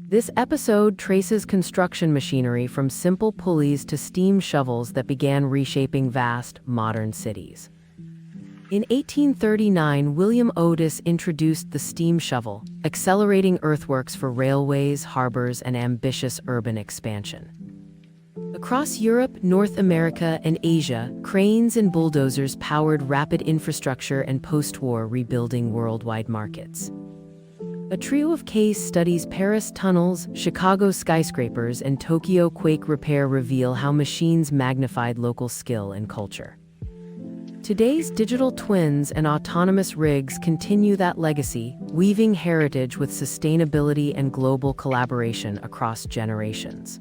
This episode traces construction machinery from simple pulleys to steam shovels that began reshaping vast, modern cities. In 1839, William Otis introduced the steam shovel, accelerating earthworks for railways, harbors, and ambitious urban expansion. Across Europe, North America, and Asia, cranes and bulldozers powered rapid infrastructure and post-war rebuilding worldwide markets. A trio of case studies, Paris tunnels, Chicago skyscrapers, and Tokyo quake repair, reveal how machines magnified local skill and culture. Today's digital twins and autonomous rigs continue that legacy, weaving heritage with sustainability and global collaboration across generations.